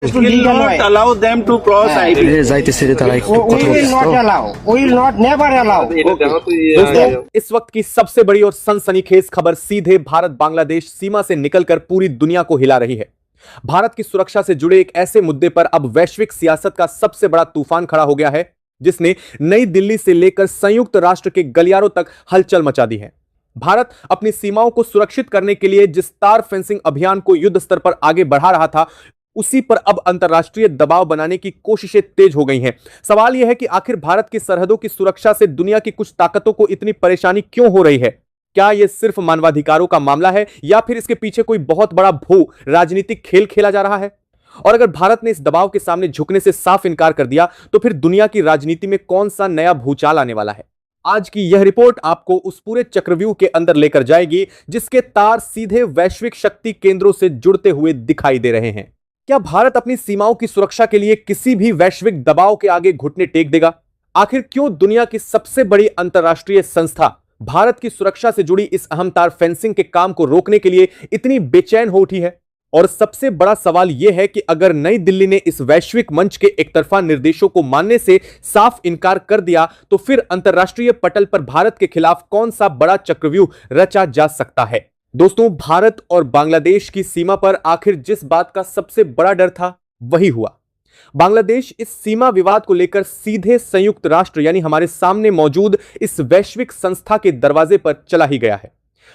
will not allow them to cross IB. We will not allow. We will not never allow. दोस्तों, इस वक्त की सबसे बड़ी और सनसनीखेज खबर सीधे भारत बांग्लादेश सीमा से निकलकर पूरी दुनिया को हिला रही है। भारत की सुरक्षा से जुड़े एक ऐसे मुद्दे पर अब वैश्विक सियासत का सबसे बड़ा तूफान खड़ा हो गया है, जिसने नई दिल्ली से लेकर संयुक्त राष्ट्र के गलियारों तक हलचल मचा दी है। भारत अपनी सीमाओं को सुरक्षित करने के लिए जिस तार फेंसिंग अभियान को युद्ध स्तर पर आगे बढ़ा रहा था, उसी पर अब अंतर्राष्ट्रीय दबाव बनाने की कोशिशें तेज हो गई हैं। सवाल यह है कि आखिर भारत की सरहदों की सुरक्षा से दुनिया की कुछ ताकतों को इतनी परेशानी क्यों हो रही है? क्या यह सिर्फ मानवाधिकारों का मामला है या फिर इसके पीछे कोई बहुत बड़ा भू राजनीतिक खेल खेला जा रहा है? और अगर भारत ने इस दबाव के सामने झुकने से साफ इनकार कर दिया तो फिर दुनिया की राजनीति में कौन सा नया भूचाल आने वाला है? आज की यह रिपोर्ट आपको उस पूरे चक्रव्यूह के अंदर लेकर जाएगी जिसके तार सीधे वैश्विक शक्ति केंद्रों से जुड़ते हुए दिखाई दे रहे हैं। क्या भारत अपनी सीमाओं की सुरक्षा के लिए किसी भी वैश्विक दबाव के आगे घुटने टेक देगा? आखिर क्यों दुनिया की सबसे बड़ी अंतर्राष्ट्रीय संस्था भारत की सुरक्षा से जुड़ी इस अहम तार फेंसिंग के काम को रोकने के लिए इतनी बेचैन हो उठी है? और सबसे बड़ा सवाल यह है कि अगर नई दिल्ली ने इस वैश्विक मंच के एकतरफा निर्देशों को मानने से साफ इनकार कर दिया तो फिर अंतर्राष्ट्रीय पटल पर भारत के खिलाफ कौन सा बड़ा चक्रव्यूह रचा जा सकता है? दोस्तों, भारत और बांग्लादेश की सीमा पर आखिर जिस बात का सबसे बड़ा डर था वही हुआ। बांग्लादेश इस सीमा विवाद को लेकर सीधे संयुक्त राष्ट्र यानी हमारे सामने मौजूद इस वैश्विक संस्था के दरवाजे पर चला ही गया है।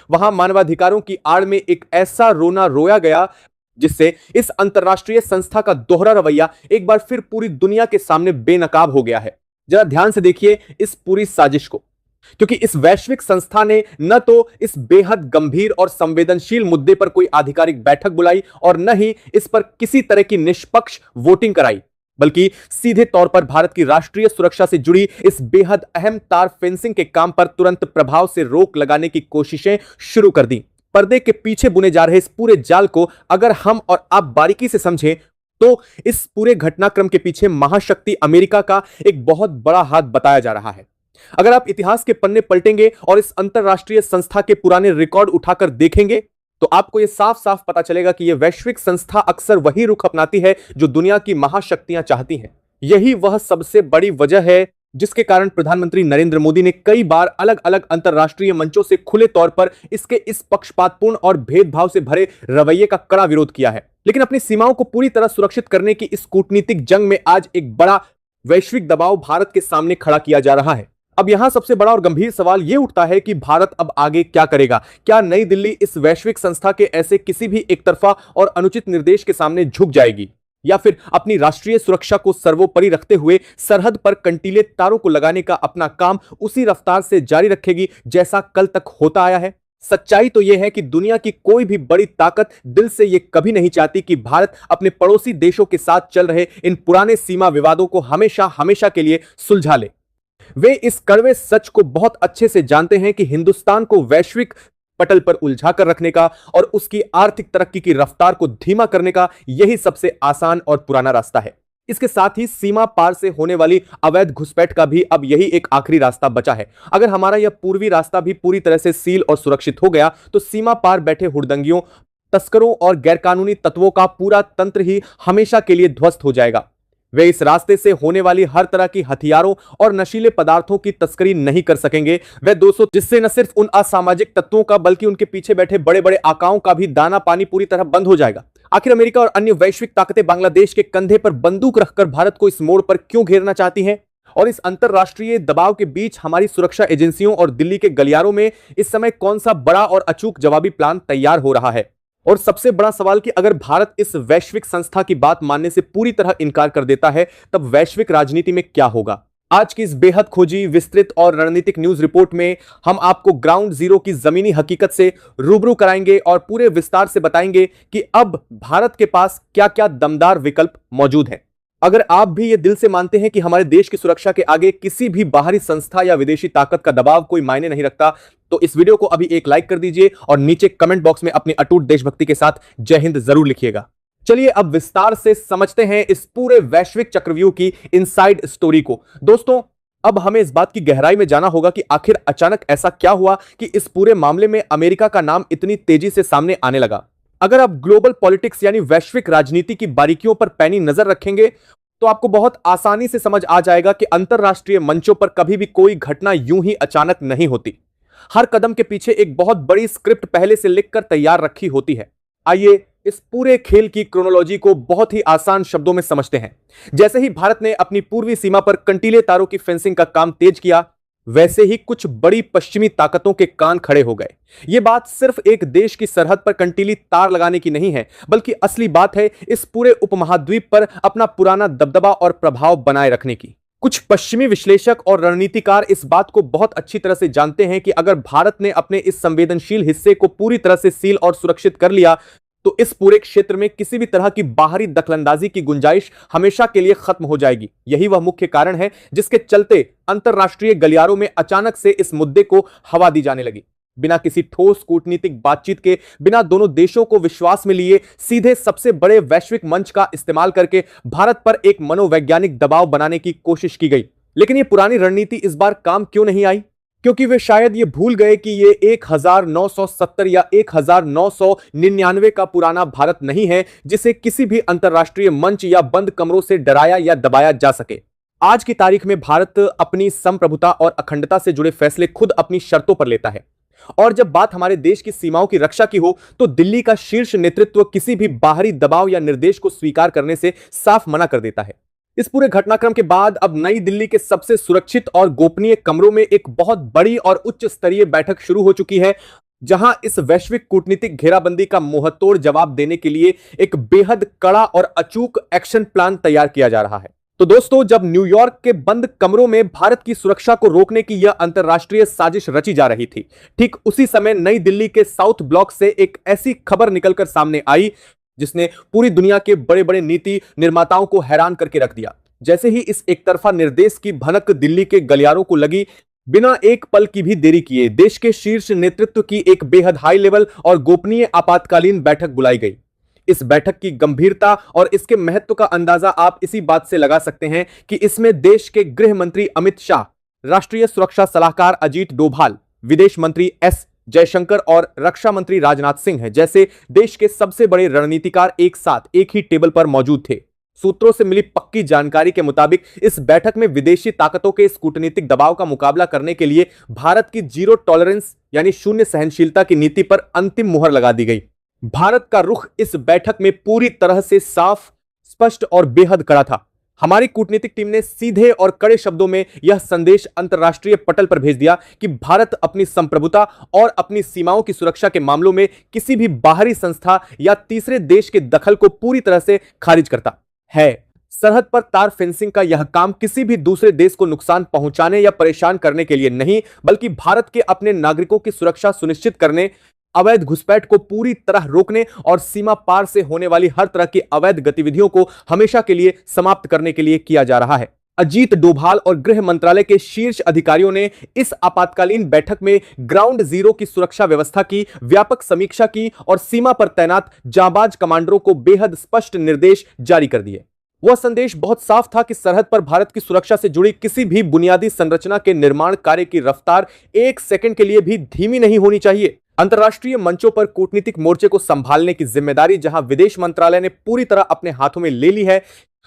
वहां मानवाधिकारों की आड़ में एक ऐसा रोना रोया गया जिससे इस अंतर्राष्ट्रीय संस्था का दोहरा रवैया एक बार फिर पूरी दुनिया के सामने बेनकाब हो गया है। जरा ध्यान से देखिए इस पूरी साजिश को, क्योंकि इस वैश्विक संस्था ने न तो इस बेहद गंभीर और संवेदनशील मुद्दे पर कोई आधिकारिक बैठक बुलाई और न ही इस पर किसी तरह की निष्पक्ष वोटिंग कराई, बल्कि सीधे तौर पर भारत की राष्ट्रीय सुरक्षा से जुड़ी इस बेहद अहम तार फेंसिंग के काम पर तुरंत प्रभाव से रोक लगाने की कोशिशें शुरू कर दी। पर्दे के पीछे बुने जा रहे इस पूरे जाल को अगर हम और आप बारीकी से समझें तो इस पूरे घटनाक्रम के पीछे महाशक्ति अमेरिका का एक बहुत बड़ा हाथ बताया जा रहा है। अगर आप इतिहास के पन्ने पलटेंगे और इस अंतरराष्ट्रीय संस्था के पुराने रिकॉर्ड उठाकर देखेंगे तो आपको यह साफ साफ पता चलेगा कि यह वैश्विक संस्था अक्सर वही रुख अपनाती है जो दुनिया की महाशक्तियां चाहती हैं। यही वह सबसे बड़ी वजह है जिसके कारण प्रधानमंत्री नरेंद्र मोदी ने कई बार अलग अलग अंतरराष्ट्रीय मंचों से खुले तौर पर इसके इस पक्षपातपूर्ण और भेदभाव से भरे रवैये का कड़ा विरोध किया है। लेकिन अपनी सीमाओं को पूरी तरह सुरक्षित करने की इस कूटनीतिक जंग में आज एक बड़ा वैश्विक दबाव भारत के सामने खड़ा किया जा रहा है। अब यहां सबसे बड़ा और गंभीर सवाल यह उठता है कि भारत अब आगे क्या करेगा? क्या नई दिल्ली इस वैश्विक संस्था के ऐसे किसी भी एकतरफा और अनुचित निर्देश के सामने झुक जाएगी या फिर अपनी राष्ट्रीय सुरक्षा को सर्वोपरि रखते हुए सरहद पर कंटीले तारों को लगाने का अपना काम उसी रफ्तार से जारी रखेगी जैसा कल तक होता आया है? सच्चाई तो यह है कि दुनिया की कोई भी बड़ी ताकत दिल से यह कभी नहीं चाहती कि भारत अपने पड़ोसी देशों के साथ चल रहे इन पुराने सीमा विवादों को हमेशा हमेशा के लिए सुलझा ले। वे इस कड़वे सच को बहुत अच्छे से जानते हैं कि हिंदुस्तान को वैश्विक पटल पर उलझा कर रखने का और उसकी आर्थिक तरक्की की रफ्तार को धीमा करने का यही सबसे आसान और पुराना रास्ता है। इसके साथ ही सीमा पार से होने वाली अवैध घुसपैठ का भी अब यही एक आखिरी रास्ता बचा है। अगर हमारा यह पूर्वी रास्ता भी पूरी तरह से सील और सुरक्षित हो गया तो सीमा पार बैठे हुड़दंगियों, तस्करों और गैरकानूनी तत्वों का पूरा तंत्र ही हमेशा के लिए ध्वस्त हो जाएगा। वे इस रास्ते से होने वाली हर तरह की हथियारों और नशीले पदार्थों की तस्करी नहीं कर सकेंगे। वे दोस्तों, जिससे न सिर्फ उन असामाजिक तत्वों का बल्कि उनके पीछे बैठे बड़े बड़े आकाओं का भी दाना पानी पूरी तरह बंद हो जाएगा। आखिर अमेरिका और अन्य वैश्विक ताकतें बांग्लादेश के कंधे पर बंदूक रखकर भारत को इस मोड़ पर क्यों घेरना चाहती हैं? और इस अंतरराष्ट्रीय दबाव के बीच हमारी सुरक्षा एजेंसियों और दिल्ली के गलियारों में इस समय कौन सा बड़ा और अचूक जवाबी प्लान तैयार हो रहा है? और सबसे बड़ा सवाल कि अगर भारत इस वैश्विक संस्था की बात मानने से पूरी तरह इनकार कर देता है तब वैश्विक राजनीति में क्या होगा? आज की इस बेहद खोजी, विस्तृत और रणनीतिक न्यूज रिपोर्ट में हम आपको ग्राउंड जीरो की जमीनी हकीकत से रूबरू कराएंगे और पूरे विस्तार से बताएंगे कि अब भारत के पास क्या क्या दमदार विकल्प मौजूद हैं। अगर आप भी ये दिल से मानते हैं कि हमारे देश की सुरक्षा के आगे किसी भी बाहरी संस्था या विदेशी ताकत का दबाव कोई मायने नहीं रखता तो इस वीडियो को अभी एक लाइक कर दीजिए और नीचे कमेंट बॉक्स में अपनी अटूट देशभक्ति के साथ जय हिंद जरूर लिखिएगा। चलिए अब विस्तार से समझते हैं इस पूरे वैश्विक चक्रव्यूह की इनसाइड स्टोरी को। दोस्तों, अब हमें इस बात की गहराई में जाना होगा कि आखिर अचानक ऐसा क्या हुआ कि इस पूरे मामले में अमेरिका का नाम इतनी तेजी से सामने आने लगा। अगर आप ग्लोबल पॉलिटिक्स यानी वैश्विक राजनीति की बारीकियों पर पैनी नजर रखेंगे तो आपको बहुत आसानी से समझ आ जाएगा कि अंतरराष्ट्रीय मंचों पर कभी भी कोई घटना यूं ही अचानक नहीं होती। हर कदम के पीछे एक बहुत बड़ी स्क्रिप्ट पहले से लिखकर तैयार रखी होती है। आइए इस पूरे खेल की क्रोनोलॉजी को बहुत ही आसान शब्दों में समझते हैं। जैसे ही भारत ने अपनी पूर्वी सीमा पर कंटीले तारों की फेंसिंग का काम तेज किया, वैसे ही कुछ बड़ी पश्चिमी ताकतों के कान खड़े हो गए। यह बात सिर्फ एक देश की सरहद पर कंटीली तार लगाने की नहीं है, बल्कि असली बात है इस पूरे उपमहाद्वीप पर अपना पुराना दबदबा और प्रभाव बनाए रखने की। कुछ पश्चिमी विश्लेषक और रणनीतिकार इस बात को बहुत अच्छी तरह से जानते हैं कि अगर भारत ने अपने इस संवेदनशील हिस्से को पूरी तरह से सील और सुरक्षित कर लिया तो इस पूरे क्षेत्र में किसी भी तरह की बाहरी दखलंदाजी की गुंजाइश हमेशा के लिए खत्म हो जाएगी। यही वह मुख्य कारण है जिसके चलते अंतरराष्ट्रीय गलियारों में अचानक से इस मुद्दे को हवा दी जाने लगी। बिना किसी ठोस कूटनीतिक बातचीत के, बिना दोनों देशों को विश्वास में लिए, सीधे सबसे बड़े वैश्विक मंच का इस्तेमाल करके भारत पर एक मनोवैज्ञानिक दबाव बनाने की कोशिश की गई। लेकिन यह पुरानी रणनीति इस बार काम क्यों नहीं आई? क्योंकि वे शायद ये भूल गए कि ये 1970 या 1999 का पुराना भारत नहीं है जिसे किसी भी अंतरराष्ट्रीय मंच या बंद कमरों से डराया या दबाया जा सके। आज की तारीख में भारत अपनी संप्रभुता और अखंडता से जुड़े फैसले खुद अपनी शर्तों पर लेता है। और जब बात हमारे देश की सीमाओं की रक्षा की हो तो दिल्ली का शीर्ष नेतृत्व किसी भी बाहरी दबाव या निर्देश को स्वीकार करने से साफ मना कर देता है। इस पूरे घटनाक्रम के बाद अब नई दिल्ली के सबसे सुरक्षित और गोपनीय कमरों में एक बहुत बड़ी और उच्च स्तरीय बैठक शुरू हो चुकी है, जहां इस वैश्विक कूटनीतिक घेराबंदी का मुंहतोड़ जवाब देने के लिए एक बेहद कड़ा और अचूक एक्शन प्लान तैयार किया जा रहा है। तो दोस्तों, जब न्यूयॉर्क के बंद कमरों में भारत की सुरक्षा को रोकने की यह अंतरराष्ट्रीय साजिश रची जा रही थी, ठीक उसी समय नई दिल्ली के साउथ ब्लॉक से एक ऐसी खबर निकलकर सामने आई जिसने पूरी दुनिया के बड़े बड़े नीति निर्माताओं को हैरान करके रख दिया। जैसे ही इस एकतरफा निर्देश की भनक दिल्ली के गलियारों को लगी, बिना एक पल की भी देरी किए देश के शीर्ष नेतृत्व की एक बेहद हाई लेवल और गोपनीय आपातकालीन बैठक बुलाई गई। इस बैठक की गंभीरता और इसके महत्व का अंदाजा आप इसी बात से लगा सकते हैं कि इसमें देश के गृह मंत्री अमित शाह, राष्ट्रीय सुरक्षा सलाहकार अजीत डोभाल, विदेश मंत्री एस जयशंकर और रक्षा मंत्री राजनाथ सिंह हैं जैसे देश के सबसे बड़े रणनीतिकार एक साथ एक ही टेबल पर मौजूद थे। सूत्रों से मिली पक्की जानकारी के मुताबिक इस बैठक में विदेशी ताकतों के इस कूटनीतिक दबाव का मुकाबला करने के लिए भारत की जीरो टॉलरेंस यानी शून्य सहनशीलता की नीति पर अंतिम मुहर लगा दी गई। भारत का रुख इस बैठक में पूरी तरह से साफ, स्पष्ट और बेहद कड़ा था। हमारी कूटनीतिक टीम ने सीधे और कड़े शब्दों में यह संदेश अंतरराष्ट्रीय पटल पर भेज दिया कि भारत अपनी संप्रभुता और अपनी सीमाओं की सुरक्षा के मामलों में किसी भी बाहरी संस्था या तीसरे देश के दखल को पूरी तरह से खारिज करता है। सरहद पर तार फेंसिंग का यह काम किसी भी दूसरे देश को नुकसान पहुंचाने या परेशान करने के लिए नहीं, बल्कि भारत के अपने नागरिकों की सुरक्षा सुनिश्चित करने, अवैध घुसपैठ को पूरी तरह रोकने और सीमा पार से होने वाली हर तरह की अवैध गतिविधियों को हमेशा के लिए समाप्त करने के लिए किया जा रहा है। अजीत डोभाल और गृह मंत्रालय के शीर्ष अधिकारियों ने इस आपातकालीन बैठक में ग्राउंड जीरो की सुरक्षा व्यवस्था की व्यापक समीक्षा की और सीमा पर तैनात जांबाज कमांडरों को बेहद स्पष्ट निर्देश जारी कर दिए। वह संदेश बहुत साफ था कि सरहद पर भारत की सुरक्षा से जुड़ी किसी भी बुनियादी संरचना के निर्माण कार्य की रफ्तार एक सेकंड के लिए भी धीमी नहीं होनी चाहिए। अंतरराष्ट्रीय मंचों पर कूटनीतिक मोर्चे को संभालने की जिम्मेदारी जहां विदेश मंत्रालय ने पूरी तरह अपने हाथों में ले ली है,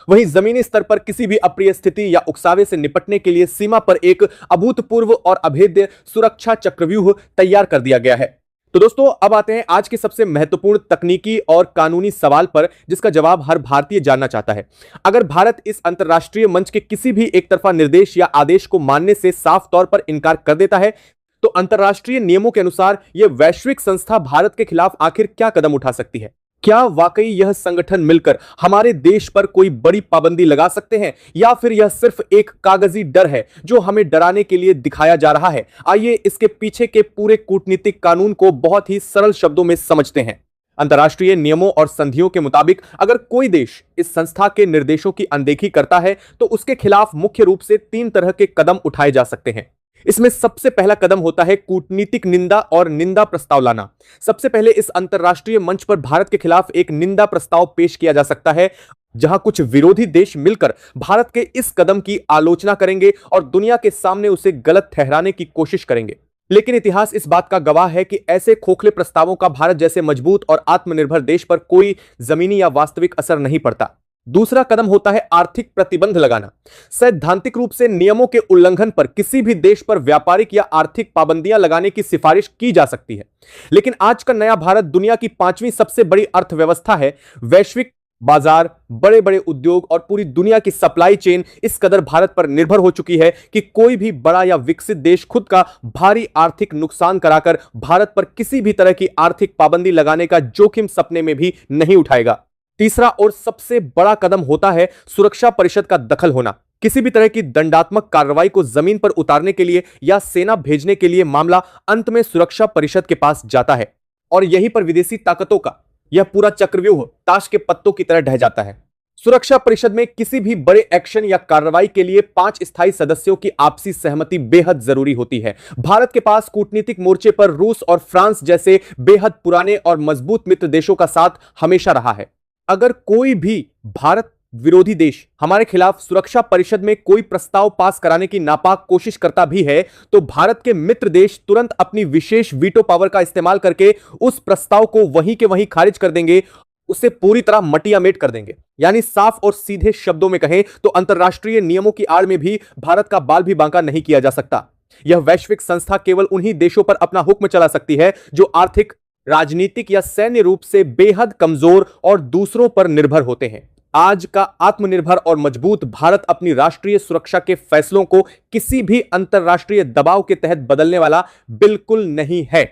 वहीं जमीनी स्तर पर किसी भी अप्रिय स्थिति या उकसावे से निपटने के लिए सीमा पर एक अभूतपूर्व और अभेद्य सुरक्षा चक्रव्यूह तैयार कर दिया गया है। तो दोस्तों, अब आते हैं आज के सबसे महत्वपूर्ण तकनीकी और कानूनी सवाल पर, जिसका जवाब हर भारतीय जानना चाहता है। अगर भारत इस अंतरराष्ट्रीय मंच के किसी भी एक तरफा निर्देश या आदेश को मानने से साफ तौर पर इनकार कर देता है, तो अंतरराष्ट्रीय नियमों के अनुसार यह वैश्विक संस्था भारत के खिलाफ आखिर क्या कदम उठा सकती है? क्या वाकई यह संगठन मिलकर हमारे देश पर कोई बड़ी पाबंदी लगा सकते हैं, या फिर यह सिर्फ एक कागजी डर है जो हमें डराने के लिए दिखाया जा रहा है? आइए इसके पीछे के पूरे कूटनीतिक कानून को बहुत ही सरल शब्दों में समझते हैं। अंतरराष्ट्रीय नियमों और संधियों के मुताबिक अगर कोई देश इस संस्था के निर्देशों की अनदेखी करता है तो उसके खिलाफ मुख्य रूप से 3 तरह के कदम उठाए जा सकते हैं। इसमें सबसे पहला कदम होता है कूटनीतिक निंदा और निंदा प्रस्ताव लाना। सबसे पहले इस अंतरराष्ट्रीय मंच पर भारत के खिलाफ एक निंदा प्रस्ताव पेश किया जा सकता है, जहां कुछ विरोधी देश मिलकर भारत के इस कदम की आलोचना करेंगे और दुनिया के सामने उसे गलत ठहराने की कोशिश करेंगे। लेकिन इतिहास इस बात का गवाह है कि ऐसे खोखले प्रस्तावों का भारत जैसे मजबूत और आत्मनिर्भर देश पर कोई जमीनी या वास्तविक असर नहीं पड़ता। दूसरा कदम होता है आर्थिक प्रतिबंध लगाना। सैद्धांतिक रूप से नियमों के उल्लंघन पर किसी भी देश पर व्यापारिक या आर्थिक पाबंदियां लगाने की सिफारिश की जा सकती है। लेकिन आज का नया भारत दुनिया की 5वीं सबसे बड़ी अर्थव्यवस्था है। वैश्विक बाजार, बड़े बड़े उद्योग और पूरी दुनिया की सप्लाई चेन इस कदर भारत पर निर्भर हो चुकी है कि कोई भी बड़ा या विकसित देश खुद का भारी आर्थिक नुकसान कराकर भारत पर किसी भी तरह की आर्थिक पाबंदी लगाने का जोखिम सपने में भी नहीं उठाएगा। तीसरा और सबसे बड़ा कदम होता है सुरक्षा परिषद का दखल होना। किसी भी तरह की दंडात्मक कार्रवाई को जमीन पर उतारने के लिए या सेना भेजने के लिए मामला अंत में सुरक्षा परिषद के पास जाता है और यहीं पर विदेशी ताकतों का यह पूरा चक्रव्यूह ताश के पत्तों की तरह ढह जाता है। सुरक्षा परिषद में किसी भी बड़े एक्शन या कार्रवाई के लिए 5 स्थायी सदस्यों की आपसी सहमति बेहद जरूरी होती है। भारत के पास कूटनीतिक मोर्चे पर रूस और फ्रांस जैसे बेहद पुराने और मजबूत मित्र देशों का साथ हमेशा रहा है। अगर कोई भी भारत विरोधी देश हमारे खिलाफ सुरक्षा परिषद में कोई प्रस्ताव पास कराने की नापाक कोशिश करता भी है तो भारत के मित्र देश तुरंत अपनी विशेष वीटो पावर का इस्तेमाल करके उस प्रस्ताव को वहीं के वहीं खारिज कर देंगे, उसे पूरी तरह मटियामेट कर देंगे। यानी साफ और सीधे शब्दों में कहें तो अंतरराष्ट्रीय नियमों की आड़ में भी भारत का बाल भी बांका नहीं किया जा सकता। यह वैश्विक संस्था केवल उन्हीं देशों पर अपना हुक्म चला सकती है जो आर्थिक, राजनीतिक या सैन्य रूप से बेहद कमजोर और दूसरों पर निर्भर होते हैं। आज का आत्मनिर्भर और मजबूत भारत अपनी राष्ट्रीय सुरक्षा के फैसलों को किसी भी अंतरराष्ट्रीय दबाव के तहत बदलने वाला बिल्कुल नहीं है।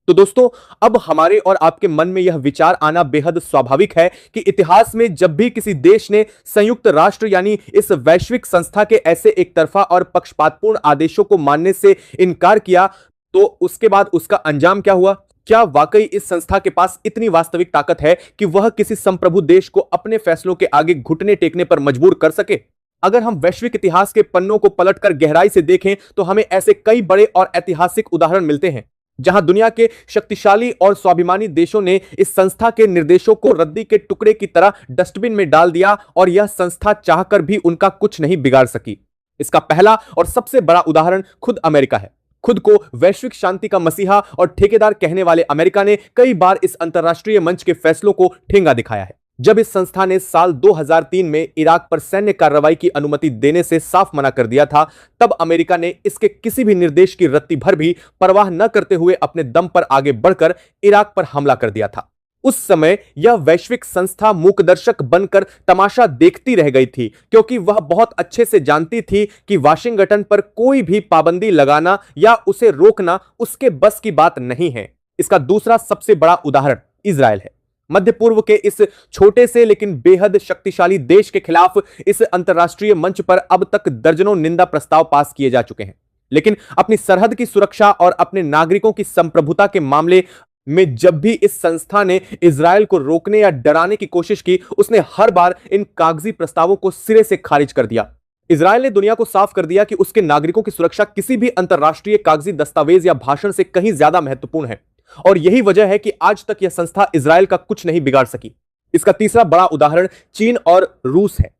तो दोस्तों, अब हमारे और आपके मन में यह विचार आना बेहद स्वाभाविक है कि इतिहास में जब भी किसी देश ने संयुक्त राष्ट्र यानी इस वैश्विक संस्था के ऐसे एक तरफा और पक्षपातपूर्ण आदेशों को मानने से इनकार किया तो उसके बाद उसका अंजाम क्या हुआ। क्या वाकई इस संस्था के पास इतनी वास्तविक ताकत है कि वह किसी संप्रभु देश को अपने फैसलों के आगे घुटने टेकने पर मजबूर कर सके? अगर हम वैश्विक इतिहास के पन्नों को पलटकर गहराई से देखें तो हमें ऐसे कई बड़े और ऐतिहासिक उदाहरण मिलते हैं जहां दुनिया के शक्तिशाली और स्वाभिमानी देशों ने इस संस्था के निर्देशों को रद्दी के टुकड़े की तरह डस्टबिन में डाल दिया और यह संस्था चाहकर भी उनका कुछ नहीं बिगाड़ सकी। इसका पहला और सबसे बड़ा उदाहरण खुद अमेरिका है। खुद को वैश्विक शांति का मसीहा और ठेकेदार कहने वाले अमेरिका ने कई बार इस अंतरराष्ट्रीय मंच के फैसलों को ठेंगा दिखाया है। जब इस संस्था ने साल 2003 में इराक पर सैन्य कार्रवाई की अनुमति देने से साफ मना कर दिया था, तब अमेरिका ने इसके किसी भी निर्देश की रत्ती भर भी परवाह न करते हुए अपने दम पर आगे बढ़कर इराक पर हमला कर दिया था। उस समय यह वैश्विक संस्था मूकदर्शक बनकर तमाशा देखती रह गई थी, क्योंकि वह बहुत अच्छे से जानती थी कि वाशिंगटन पर कोई भी पाबंदी लगाना या उसे रोकना उसके बस की बात नहीं है। इसका दूसरा सबसे बड़ा उदाहरण इजराइल है। मध्य पूर्व के इस छोटे से लेकिन बेहद शक्तिशाली देश के खिलाफ इस अंतरराष्ट्रीय मंच पर अब तक दर्जनों निंदा प्रस्ताव पास किए जा चुके हैं, लेकिन अपनी सरहद की सुरक्षा और अपने नागरिकों की संप्रभुता के मामले में जब भी इस संस्था ने इजराइल को रोकने या डराने की कोशिश की, उसने हर बार इन कागजी प्रस्तावों को सिरे से खारिज कर दिया। इजराइल ने दुनिया को साफ कर दिया कि उसके नागरिकों की सुरक्षा किसी भी अंतरराष्ट्रीय कागजी दस्तावेज या भाषण से कहीं ज्यादा महत्वपूर्ण है, और यही वजह है कि आज तक यह संस्था इजराइल का कुछ नहीं बिगाड़ सकी। इसका तीसरा बड़ा उदाहरण चीन और रूस है।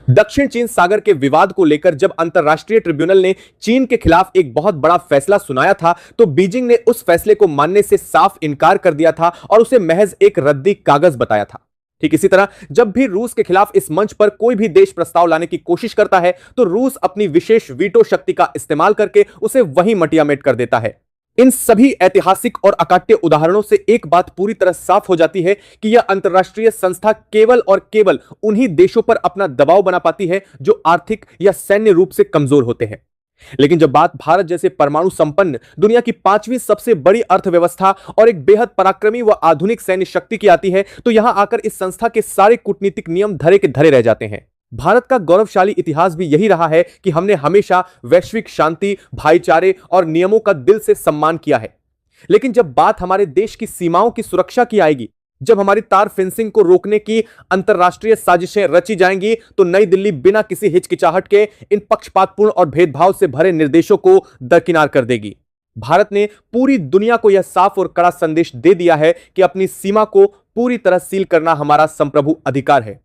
दक्षिण चीन सागर के विवाद को लेकर जब अंतरराष्ट्रीय ट्रिब्यूनल ने चीन के खिलाफ एक बहुत बड़ा फैसला सुनाया था, तो बीजिंग ने उस फैसले को मानने से साफ इनकार कर दिया था और उसे महज एक रद्दी कागज बताया था। ठीक इसी तरह जब भी रूस के खिलाफ इस मंच पर कोई भी देश प्रस्ताव लाने की कोशिश करता है, तो रूस अपनी विशेष वीटो शक्ति का इस्तेमाल करके उसे वहीं मटियामेट कर देता है। इन सभी ऐतिहासिक और अकाट्य उदाहरणों से एक बात पूरी तरह साफ हो जाती है कि यह अंतरराष्ट्रीय संस्था केवल और केवल उन्हीं देशों पर अपना दबाव बना पाती है जो आर्थिक या सैन्य रूप से कमजोर होते हैं। लेकिन जब बात भारत जैसे परमाणु संपन्न दुनिया की 5वीं सबसे बड़ी अर्थव्यवस्था और एक बेहद पराक्रमी व आधुनिक सैन्य शक्ति की आती है, तो यहां आकर इस संस्था के सारे कूटनीतिक नियम धरे के धरे रह जाते हैं। भारत का गौरवशाली इतिहास भी यही रहा है कि हमने हमेशा वैश्विक शांति, भाईचारे और नियमों का दिल से सम्मान किया है। लेकिन जब बात हमारे देश की सीमाओं की सुरक्षा की आएगी, जब हमारी तार फेंसिंग को रोकने की अंतरराष्ट्रीय साजिशें रची जाएंगी, तो नई दिल्ली बिना किसी हिचकिचाहट के इन पक्षपातपूर्ण और भेदभाव से भरे निर्देशों को दरकिनार कर देगी। भारत ने पूरी दुनिया को यह साफ और कड़ा संदेश दे दिया है कि अपनी सीमा को पूरी तरह सील करना हमारा संप्रभु अधिकार है,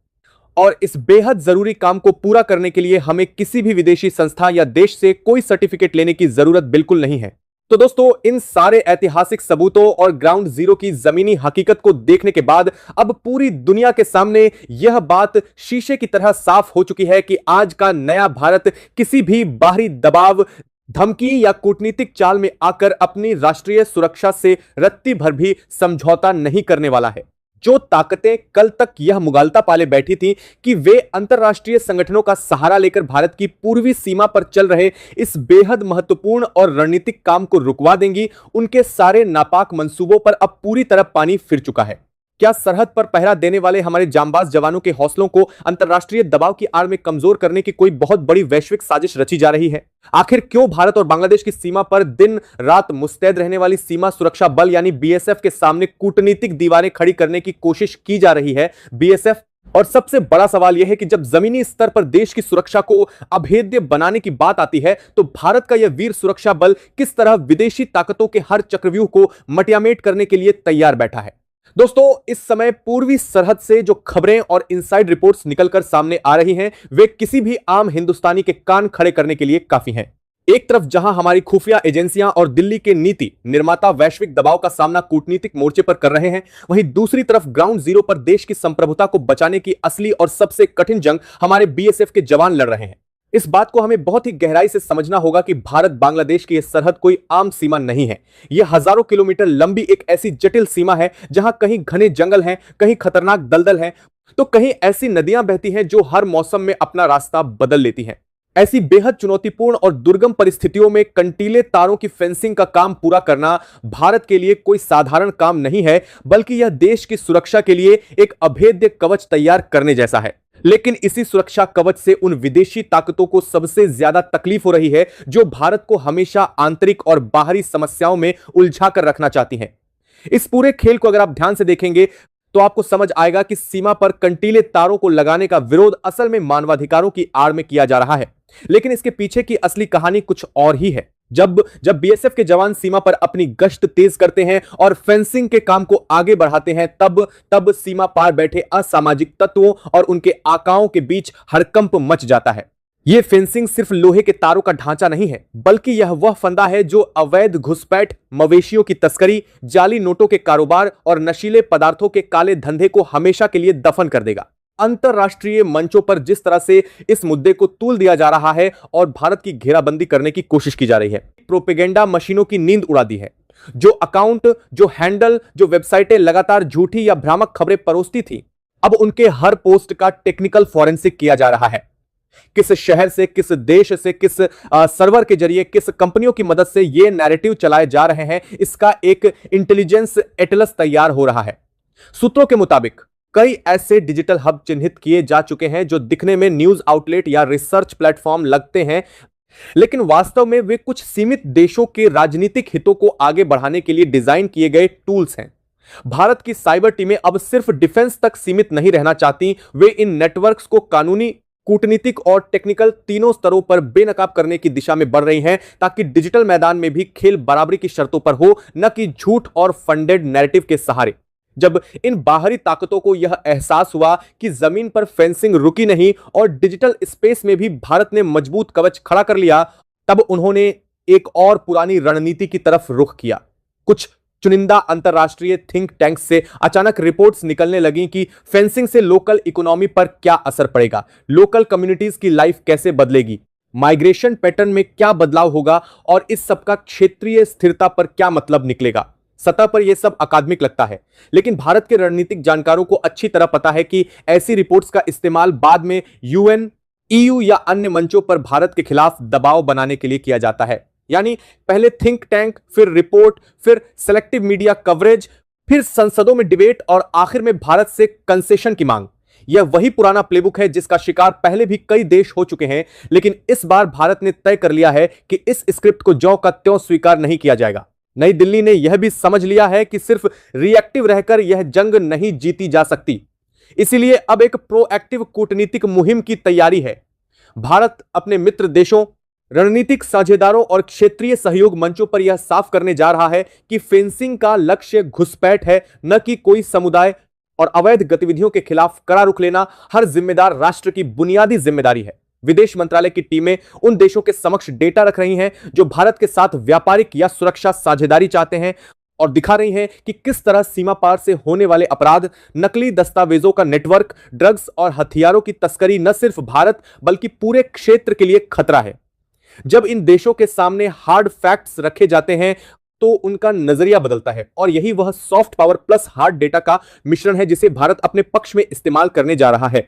और इस बेहद जरूरी काम को पूरा करने के लिए हमें किसी भी विदेशी संस्था या देश से कोई सर्टिफिकेट लेने की जरूरत बिल्कुल नहीं है। तो दोस्तों, इन सारे ऐतिहासिक सबूतों और ग्राउंड जीरो की जमीनी हकीकत को देखने के बाद अब पूरी दुनिया के सामने यह बात शीशे की तरह साफ हो चुकी है कि आज का नया भारत किसी भी बाहरी दबाव, धमकी या कूटनीतिक चाल में आकर अपनी राष्ट्रीय सुरक्षा से रत्ती भर भी समझौता नहीं करने वाला है। जो ताकतें कल तक यह मुगालता पाले बैठी थी कि वे अंतरराष्ट्रीय संगठनों का सहारा लेकर भारत की पूर्वी सीमा पर चल रहे इस बेहद महत्वपूर्ण और रणनीतिक काम को रुकवा देंगी, उनके सारे नापाक मंसूबों पर अब पूरी तरह पानी फिर चुका है। क्या सरहद पर पहरा देने वाले हमारे जांबाज जवानों के हौसलों को अंतरराष्ट्रीय दबाव की आड़ में कमजोर करने की कोई बहुत बड़ी वैश्विक साजिश रची जा रही है? आखिर क्यों भारत और बांग्लादेश की सीमा पर दिन रात मुस्तैद रहने वाली सीमा सुरक्षा बल यानी बीएसएफ के सामने कूटनीतिक दीवारें खड़ी करने की कोशिश की जा रही है? बीएसएफ और सबसे बड़ा सवाल यह है कि जब जमीनी स्तर पर देश की सुरक्षा को अभेद्य बनाने की बात आती है तो भारत का यह वीर सुरक्षा बल किस तरह विदेशी ताकतों के हर चक्रव्यूह को मटियामेट करने के लिए तैयार बैठा है? दोस्तों, इस समय पूर्वी सरहद से जो खबरें और इनसाइड रिपोर्ट्स निकलकर सामने आ रही हैं, वे किसी भी आम हिंदुस्तानी के कान खड़े करने के लिए काफी हैं। एक तरफ जहां हमारी खुफिया एजेंसियां और दिल्ली के नीति निर्माता वैश्विक दबाव का सामना कूटनीतिक मोर्चे पर कर रहे हैं, वहीं दूसरी तरफ ग्राउंड जीरो पर देश की संप्रभुता को बचाने की असली और सबसे कठिन जंग हमारे बीएसएफ के जवान लड़ रहे हैं। इस बात को हमें बहुत ही गहराई से समझना होगा कि भारत बांग्लादेश की यह सरहद कोई आम सीमा नहीं है। यह हजारों किलोमीटर लंबी एक ऐसी जटिल सीमा है जहां कहीं घने जंगल हैं, कहीं खतरनाक दलदल हैं, तो कहीं ऐसी नदियां बहती हैं जो हर मौसम में अपना रास्ता बदल लेती हैं। ऐसी बेहद चुनौतीपूर्ण और दुर्गम परिस्थितियों में कंटीले तारों की फेंसिंग का काम पूरा करना भारत के लिए कोई साधारण काम नहीं है, बल्कि यह देश की सुरक्षा के लिए एक अभेद्य कवच तैयार करने जैसा है। लेकिन इसी सुरक्षा कवच से उन विदेशी ताकतों को सबसे ज्यादा तकलीफ हो रही है जो भारत को हमेशा आंतरिक और बाहरी समस्याओं में उलझा कर रखना चाहती हैं। इस पूरे खेल को अगर आप ध्यान से देखेंगे तो आपको समझ आएगा कि सीमा पर कंटीले तारों को लगाने का विरोध असल में मानवाधिकारों की आड़ में किया जा रहा है, लेकिन इसके पीछे की असली कहानी कुछ और ही है। जब बीएसएफ के जवान सीमा पर अपनी गश्त तेज करते हैं और फेंसिंग के काम को आगे बढ़ाते हैं, तब सीमा पार बैठे असामाजिक तत्वों और उनके आकाओं के बीच हड़कंप मच जाता है। यह फेंसिंग सिर्फ लोहे के तारों का ढांचा नहीं है, बल्कि यह वह फंदा है जो अवैध घुसपैठ, मवेशियों की तस्करी, जाली नोटों के कारोबार और नशीले पदार्थों के काले धंधे को हमेशा के लिए दफन कर देगा। अंतरराष्ट्रीय मंचों पर जिस तरह से इस मुद्दे को तूल दिया जा रहा है और भारत की घेराबंदी करने की कोशिश की जा रही है, प्रोपेगेंडा मशीनों की नींद उड़ा दी है। जो अकाउंट, जो हैंडल, जो वेबसाइटें लगातार झूठी या भ्रामक खबरें परोसती थी, अब उनके हर पोस्ट का टेक्निकल फॉरेंसिक किया जा रहा है। किस शहर से, किस देश से, किस सर्वर के जरिए, किस कंपनियों की मदद से ये नैरेटिव चलाए जा रहे हैं, इसका एक इंटेलिजेंस एटलस तैयार हो रहा है। सूत्रों के मुताबिक कई ऐसे डिजिटल हब चिन्हित किए जा चुके हैं जो दिखने में न्यूज आउटलेट या रिसर्च प्लेटफॉर्म लगते हैं, लेकिन वास्तव में वे कुछ सीमित देशों के राजनीतिक हितों को आगे बढ़ाने के लिए डिजाइन किए गए टूल्स हैं। भारत की साइबर टीमें अब सिर्फ डिफेंस तक सीमित नहीं रहना चाहती, वे इन नेटवर्क्स को कानूनी, कूटनीतिक और टेक्निकल तीनों स्तरों पर बेनकाब करने की दिशा में बढ़ रही हैं, ताकि डिजिटल मैदान में भी खेल बराबरी की शर्तों पर हो, न कि झूठ और फंडेड नैरेटिव के सहारे। जब इन बाहरी ताकतों को यह एहसास हुआ कि जमीन पर फेंसिंग रुकी नहीं और डिजिटल स्पेस में भी भारत ने मजबूत कवच खड़ा कर लिया, तब उन्होंने एक और पुरानी रणनीति की तरफ रुख किया। कुछ चुनिंदा अंतरराष्ट्रीय थिंक टैंक से अचानक रिपोर्ट्स निकलने लगी कि फेंसिंग से लोकल इकोनॉमी पर क्या असर पड़ेगा, लोकल कम्युनिटीज की लाइफ कैसे बदलेगी, माइग्रेशन पैटर्न में क्या बदलाव होगा और इस सब का क्षेत्रीय स्थिरता पर क्या मतलब निकलेगा। सतह पर यह सब अकादमिक लगता है, लेकिन भारत के रणनीतिक जानकारों को अच्छी तरह पता है कि ऐसी रिपोर्ट्स का इस्तेमाल बाद में यूएन, ईयू या अन्य मंचों पर भारत के खिलाफ दबाव बनाने के लिए किया जाता है। यानी पहले थिंक टैंक, फिर रिपोर्ट, फिर सेलेक्टिव मीडिया कवरेज, फिर संसदों में डिबेट और आखिर में भारत से कंसेशन की मांग। यह वही पुराना प्लेबुक है जिसका शिकार पहले भी कई देश हो चुके हैं, लेकिन इस बार भारत ने तय कर लिया है कि इस स्क्रिप्ट को ज्यों का त्यों स्वीकार नहीं किया जाएगा। नई दिल्ली ने यह भी समझ लिया है कि सिर्फ रिएक्टिव रहकर यह जंग नहीं जीती जा सकती, इसीलिए अब एक प्रोएक्टिव कूटनीतिक मुहिम की तैयारी है। भारत अपने मित्र देशों, रणनीतिक साझेदारों और क्षेत्रीय सहयोग मंचों पर यह साफ करने जा रहा है कि फेंसिंग का लक्ष्य घुसपैठ है, न कि कोई समुदाय, और अवैध गतिविधियों के खिलाफ कड़ा रुख लेना हर जिम्मेदार राष्ट्र की बुनियादी जिम्मेदारी है। विदेश मंत्रालय की टीमें उन देशों के समक्ष डेटा रख रही हैं जो भारत के साथ व्यापारिक या सुरक्षा साझेदारी चाहते हैं और दिखा रही हैं कि किस तरह सीमा पार से होने वाले अपराध, नकली दस्तावेजों का नेटवर्क, ड्रग्स और हथियारों की तस्करी न सिर्फ भारत बल्कि पूरे क्षेत्र के लिए खतरा है। जब इन देशों के सामने हार्ड फैक्ट्स रखे जाते हैं तो उनका नजरिया बदलता है और यही वह soft power plus hard data का मिश्रण है जिसे भारत अपने पक्ष में इस्तेमाल करने जा रहा है।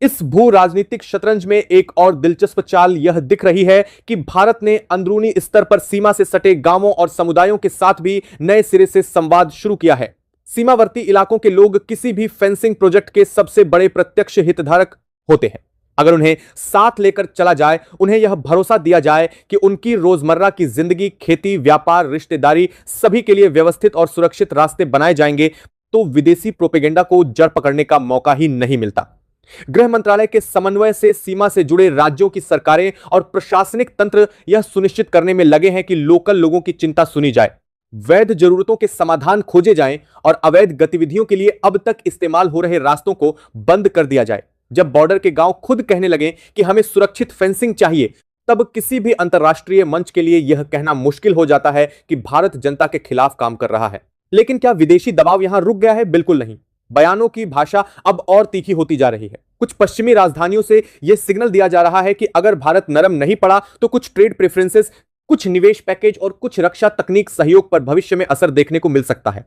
इस भू राजनीतिक शतरंज में एक और दिलचस्प चाल यह दिख रही है कि भारत ने अंदरूनी स्तर पर सीमा से सटे गांवों और समुदायों के साथ भी नए सिरे से संवाद शुरू किया है। सीमावर्ती इलाकों के लोग किसी भी फेंसिंग प्रोजेक्ट के सबसे बड़े प्रत्यक्ष हितधारक होते हैं। अगर उन्हें साथ लेकर चला जाए, उन्हें यह भरोसा दिया जाए कि उनकी रोजमर्रा की जिंदगी, खेती, व्यापार, रिश्तेदारी सभी के लिए व्यवस्थित और सुरक्षित रास्ते बनाए जाएंगे, तो विदेशी प्रोपेगेंडा को जड़ पकड़ने का मौका ही नहीं मिलता। गृह मंत्रालय के समन्वय से सीमा से जुड़े राज्यों की सरकारें और प्रशासनिक तंत्र यह सुनिश्चित करने में लगे हैं कि लोकल लोगों की चिंता सुनी जाए, वैध जरूरतों के समाधान खोजे जाएं और अवैध गतिविधियों के लिए अब तक इस्तेमाल हो रहे रास्तों को बंद कर दिया जाए। जब बॉर्डर के गांव खुद कहने लगे कि हमें सुरक्षित फेंसिंग चाहिए, तब किसी भी अंतर्राष्ट्रीय मंच के लिए यह कहना मुश्किल हो जाता है कि भारत जनता के खिलाफ काम कर रहा है। लेकिन क्या विदेशी दबाव यहां रुक गया है? बिल्कुल नहीं। बयानों की भाषा अब और तीखी होती जा रही है। कुछ पश्चिमी राजधानियों से यह सिग्नल दिया जा रहा है कि अगर भारत नरम नहीं पड़ा तो कुछ ट्रेड प्रेफरेंसेस, कुछ निवेश पैकेज और कुछ रक्षा तकनीक सहयोग पर भविष्य में असर देखने को मिल सकता है।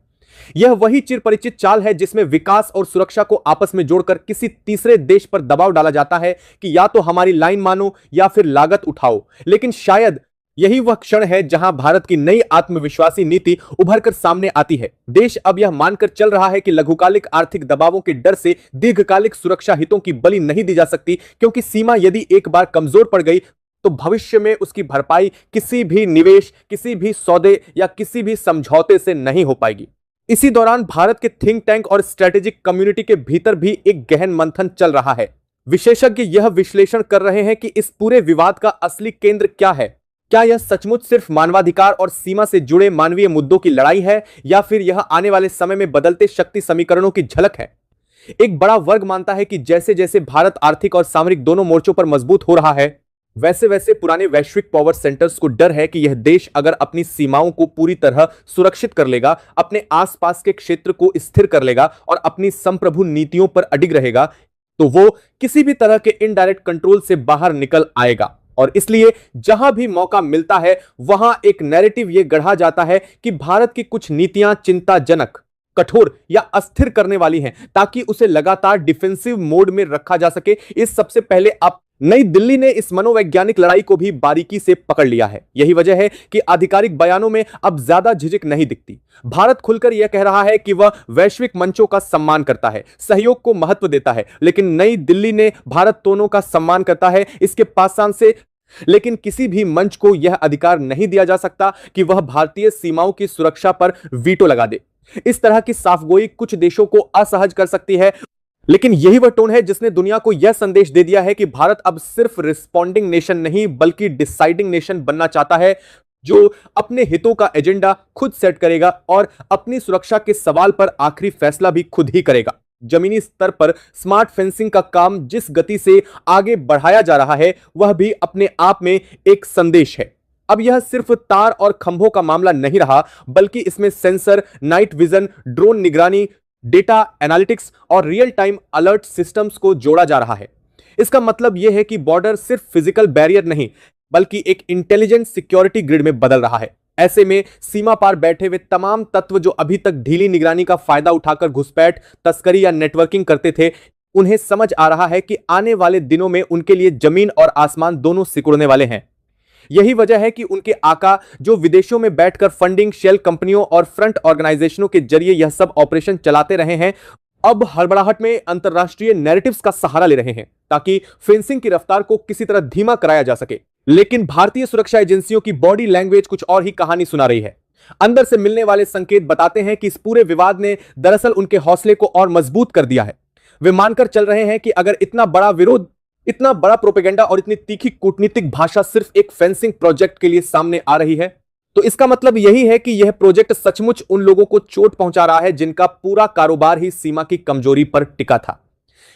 यह वही चिरपरिचित चाल है जिसमें विकास और सुरक्षा को आपस में जोड़कर किसी तीसरे देश पर दबाव डाला जाता है कि या तो हमारी लाइन मानो या फिर लागत उठाओ। लेकिन शायद यही वह क्षण है जहां भारत की नई आत्मविश्वासी नीति उभर कर सामने आती है। देश अब यह मानकर चल रहा है कि लघुकालिक आर्थिक दबावों के डर से दीर्घकालिक सुरक्षा हितों की बलि नहीं दी जा सकती, क्योंकि सीमा यदि एक बार कमजोर पड़ गई तो भविष्य में उसकी भरपाई किसी भी निवेश, किसी भी सौदे या किसी भी समझौते से नहीं हो पाएगी। इसी दौरान भारत के थिंक टैंक और स्ट्रेटेजिक कम्युनिटी के भीतर भी एक गहन मंथन चल रहा है। विशेषज्ञ यह विश्लेषण कर रहे हैं कि इस पूरे विवाद का असली केंद्र क्या है। क्या यह सचमुच सिर्फ मानवाधिकार और सीमा से जुड़े मानवीय मुद्दों की लड़ाई है या फिर यह आने वाले समय में बदलते शक्ति समीकरणों की झलक है? एक बड़ा वर्ग मानता है कि जैसे जैसे भारत आर्थिक और सामरिक दोनों मोर्चों पर मजबूत हो रहा है, वैसे वैसे पुराने वैश्विक पावर सेंटर्स को डर है कि यह देश अगर अपनी सीमाओं को पूरी तरह सुरक्षित कर लेगा, अपने आसपास के क्षेत्र को स्थिर कर लेगा और अपनी संप्रभु नीतियों पर अडिग रहेगा, तो वो किसी भी तरह के इनडायरेक्ट कंट्रोल से बाहर निकल आएगा। और इसलिए जहां भी मौका मिलता है वहां एक नैरेटिव यह गढ़ा जाता है कि भारत की कुछ नीतियां चिंताजनक, कठोर या अस्थिर करने वाली हैं, ताकि उसे लगातार डिफेंसिव मोड में रखा जा सके। इस सबसे पहले आप नई दिल्ली ने इस मनोवैज्ञानिक लड़ाई को भी बारीकी से पकड़ लिया है। यही वजह है कि आधिकारिक बयानों में अब ज्यादा झिझक नहीं दिखती। भारत खुलकर यह कह रहा है कि वह वैश्विक मंचों का सम्मान करता है, सहयोग को महत्व देता है, लेकिन नई दिल्ली ने भारत दोनों का सम्मान करता है इसके पासान से। लेकिन किसी भी मंच को यह अधिकार नहीं दिया जा सकता कि वह भारतीय सीमाओं की सुरक्षा पर वीटो लगा दे। इस तरह की साफगोई कुछ देशों को असहज कर सकती है, लेकिन यही वह टोन है जिसने दुनिया को यह संदेश दे दिया है कि भारत अब सिर्फ रिस्पॉन्डिंग नेशन नहीं बल्कि डिसाइडिंग नेशन बनना चाहता है, जो अपने हितों का एजेंडा खुद सेट करेगा और अपनी सुरक्षा के सवाल पर आखिरी फैसला भी खुद ही करेगा। जमीनी स्तर पर स्मार्ट फेंसिंग का काम जिस गति से आगे बढ़ाया जा रहा है वह भी अपने आप में एक संदेश है। अब यह सिर्फ तार और खंभों का मामला नहीं रहा, बल्कि इसमें सेंसर, नाइट विजन, ड्रोन निगरानी, डेटा एनालिटिक्स और रियल टाइम अलर्ट सिस्टम्स को जोड़ा जा रहा है। इसका मतलब यह है कि बॉर्डर सिर्फ फिजिकल बैरियर नहीं बल्कि एक इंटेलिजेंट सिक्योरिटी ग्रिड में बदल रहा है। ऐसे में सीमा पार बैठे हुए तमाम तत्व जो अभी तक ढीली निगरानी का फायदा उठाकर घुसपैठ, तस्करी या नेटवर्किंग करते थे, उन्हें समझ आ रहा है कि आने वाले दिनों में उनके लिए जमीन और आसमान दोनों सिकुड़ने वाले हैं। यही वजह है कि उनके आका जो विदेशों में बैठकर फंडिंग, शेल कंपनियों और फ्रंट ऑर्गेनाइजेशनों के जरिए यह सब ऑपरेशन चलाते रहे हैं, अब हड़बड़ाहट में अंतरराष्ट्रीय नैरेटिव्स का सहारा ले रहे हैं ताकि फेंसिंग की रफ्तार को किसी तरह धीमा कराया जा सके। लेकिन भारतीय सुरक्षा एजेंसियों की बॉडी लैंग्वेज कुछ और ही कहानी सुना रही है। अंदर से मिलने वाले संकेत बताते हैं कि इस पूरे विवाद ने दरअसल उनके हौसले को और मजबूत कर दिया है। वे मानकर चल रहे हैं कि अगर इतना बड़ा विरोध, इतना बड़ा प्रोपेगेंडा और इतनी तीखी कूटनीतिक भाषा सिर्फ एक फेंसिंग प्रोजेक्ट के लिए सामने आ रही है, तो इसका मतलब यही है कि यह प्रोजेक्ट सचमुच उन लोगों को चोट पहुंचा रहा है जिनका पूरा कारोबार ही सीमा की कमजोरी पर टिका था।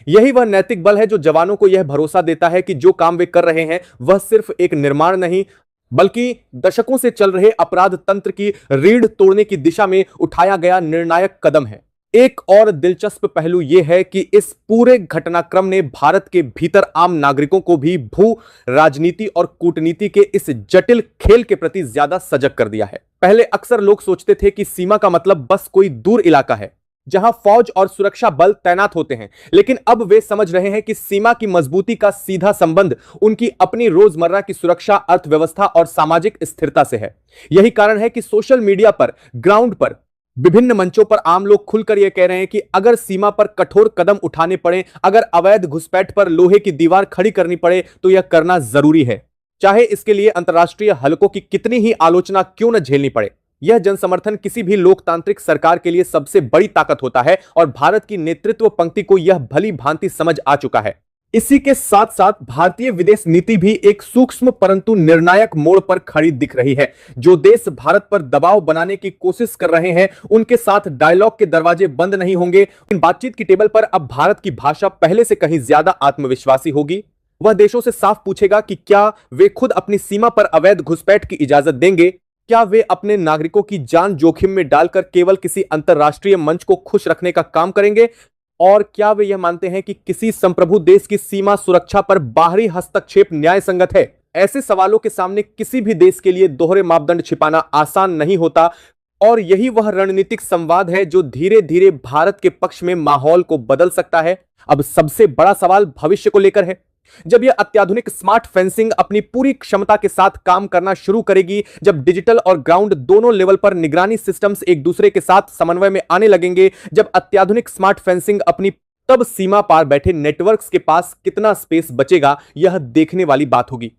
यही वह नैतिक बल है जो जवानों को यह भरोसा देता है कि जो काम वे कर रहे हैं वह सिर्फ एक निर्माण नहीं बल्कि दशकों से चल रहे अपराध तंत्र की रीढ़ तोड़ने की दिशा में उठाया गया निर्णायक कदम है। एक और दिलचस्प पहलू यह है कि इस पूरे घटनाक्रम ने भारत के भीतर आम नागरिकों को भी भू राजनीति और कूटनीति के इस जटिल खेल के प्रति ज्यादा सजग कर दिया है। पहले अक्सर लोग सोचते थे कि सीमा का मतलब बस कोई दूर इलाका है जहां फौज और सुरक्षा बल तैनात होते हैं, लेकिन अब वे समझ रहे हैं कि सीमा की मजबूती का सीधा संबंध उनकी अपनी रोजमर्रा की सुरक्षा, अर्थव्यवस्था और सामाजिक स्थिरता से है। यही कारण है कि सोशल मीडिया पर, ग्राउंड पर, विभिन्न मंचों पर आम लोग खुलकर यह कह रहे हैं कि अगर सीमा पर कठोर कदम उठाने पड़े, अगर अवैध घुसपैठ पर लोहे की दीवार खड़ी करनी पड़े तो यह करना जरूरी है, चाहे इसके लिए अंतर्राष्ट्रीय हलकों की कितनी ही आलोचना क्यों न झेलनी पड़े। यह जनसमर्थन किसी भी लोकतांत्रिक सरकार के लिए सबसे बड़ी ताकत होता है और भारत की नेतृत्व पंक्ति को यह भली भांति समझ आ चुका है। इसी के साथ साथ भारतीय विदेश नीति भी एक सूक्ष्म परंतु निर्णायक मोड़ पर खड़ी दिख रही है। जो देश भारत पर दबाव बनाने की कोशिश कर रहे हैं उनके साथ डायलॉग के दरवाजे बंद नहीं होंगे। इन बातचीत की टेबल पर अब भारत की भाषा पहले से कहीं ज्यादा आत्मविश्वासी होगी। वह देशों से साफ पूछेगा कि क्या वे खुद अपनी सीमा पर अवैध घुसपैठ की इजाजत देंगे, क्या वे अपने नागरिकों की जान जोखिम में डालकर केवल किसी अंतरराष्ट्रीय मंच को खुश रखने का काम करेंगे, और क्या वे यह मानते हैं कि किसी संप्रभु देश की सीमा सुरक्षा पर बाहरी हस्तक्षेप न्याय संगत है। ऐसे सवालों के सामने किसी भी देश के लिए दोहरे मापदंड छिपाना आसान नहीं होता और यही वह रणनीतिक संवाद है जो धीरे धीरे भारत के पक्ष में माहौल को बदल सकता है। अब सबसे बड़ा सवाल भविष्य को लेकर है। जब यह अत्याधुनिक स्मार्ट फेंसिंग अपनी पूरी क्षमता के साथ काम करना शुरू करेगी, जब डिजिटल और ग्राउंड दोनों लेवल पर निगरानी सिस्टम्स एक दूसरे के साथ समन्वय में आने लगेंगे, जब अत्याधुनिक स्मार्ट फेंसिंग अपनी, तब सीमा पार बैठे नेटवर्क्स के पास कितना स्पेस बचेगा यह देखने वाली बात होगी।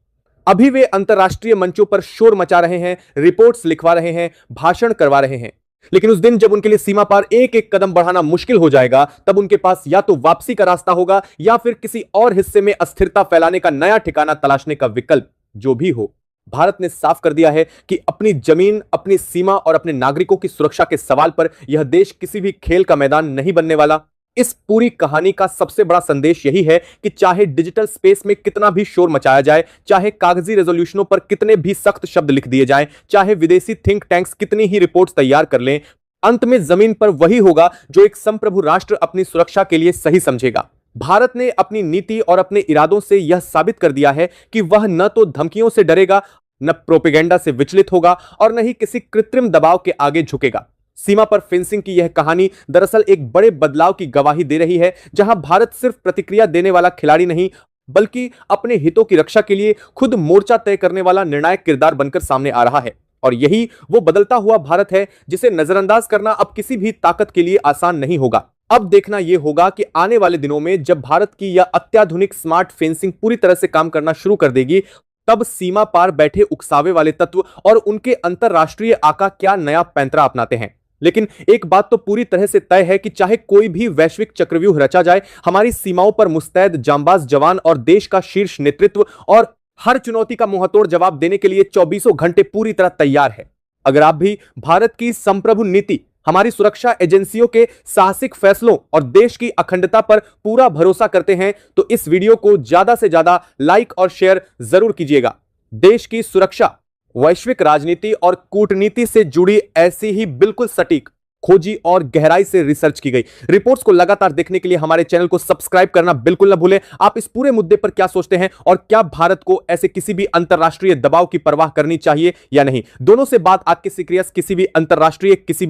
अभी वे अंतरराष्ट्रीय मंचों पर शोर मचा रहे हैं, रिपोर्ट्स लिखवा रहे हैं, भाषण करवा रहे हैं, लेकिन उस दिन जब उनके लिए सीमा पार एक एक कदम बढ़ाना मुश्किल हो जाएगा, तब उनके पास या तो वापसी का रास्ता होगा या फिर किसी और हिस्से में अस्थिरता फैलाने का नया ठिकाना तलाशने का विकल्प। जो भी हो, भारत ने साफ कर दिया है कि अपनी जमीन, अपनी सीमा और अपने नागरिकों की सुरक्षा के सवाल पर यह देश किसी भी खेल का मैदान नहीं बनने वाला। इस पूरी कहानी का सबसे बड़ा संदेश यही है कि चाहे डिजिटल स्पेस में कितना भी शोर मचाया जाए, चाहे कागजी रेजोल्यूशनों पर कितने भी सख्त शब्द लिख दिए जाएं, चाहे विदेशी थिंक टैंक्स कितनी ही रिपोर्ट्स तैयार कर लें, अंत में जमीन पर वही होगा जो एक संप्रभु राष्ट्र अपनी सुरक्षा के लिए सही समझेगा। भारत ने अपनी नीति और अपने इरादों से यह साबित कर दिया है कि वह न तो धमकियों से डरेगा, न प्रोपेगेंडा से विचलित होगा और न ही किसी कृत्रिम दबाव के आगे झुकेगा। सीमा पर फेंसिंग की यह कहानी दरअसल एक बड़े बदलाव की गवाही दे रही है, जहां भारत सिर्फ प्रतिक्रिया देने वाला खिलाड़ी नहीं बल्कि अपने हितों की रक्षा के लिए खुद मोर्चा तय करने वाला निर्णायक किरदार बनकर सामने आ रहा है। और यही वो बदलता हुआ भारत है जिसे नजरअंदाज करना अब किसी भी ताकत के लिए आसान नहीं होगा। अब देखना यह होगा कि आने वाले दिनों में जब भारत की यह अत्याधुनिक स्मार्ट फेंसिंग पूरी तरह से काम करना शुरू कर देगी, तब सीमा पार बैठे उकसावे वाले तत्व और उनके अंतरराष्ट्रीय आका क्या नया पैंतरा अपनाते हैं। लेकिन एक बात तो पूरी तरह से तय है कि चाहे कोई भी वैश्विक चक्रव्यूह रचा जाए, हमारी सीमाओं पर मुस्तैद जांबाज जवान और देश का शीर्ष नेतृत्व और हर चुनौती का मुंहतोड़ जवाब देने के लिए 24 घंटे पूरी तरह तैयार है। अगर आप भी भारत की संप्रभु नीति, हमारी सुरक्षा एजेंसियों के साहसिक फैसलों और देश की अखंडता पर पूरा भरोसा करते हैं तो इस वीडियो को ज्यादा से ज्यादा लाइक और शेयर जरूर कीजिएगा। देश की सुरक्षा, वैश्विक राजनीति और कूटनीति से जुड़ी ऐसी ही बिल्कुल सटीक, खोजी और गहराई से रिसर्च की गई रिपोर्ट्स को लगातार देखने के लिए हमारे चैनल को सब्सक्राइब करना बिल्कुल न भूलें। आप इस पूरे मुद्दे पर क्या सोचते हैं और क्या भारत को ऐसे किसी भी अंतरराष्ट्रीय दबाव की परवाह करनी चाहिए या नहीं? दोनों से बात आपके सीक्रियस किसी भी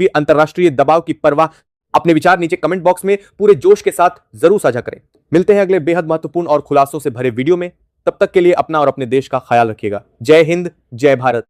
अंतरराष्ट्रीय दबाव की परवाह, अपने विचार नीचे कमेंट बॉक्स में पूरे जोश के साथ जरूर साझा करें। मिलते हैं अगले बेहद महत्वपूर्ण और खुलासों से भरे वीडियो में। तब तक के लिए अपना और अपने देश का ख्याल रखिएगा। जय हिंद, जय भारत।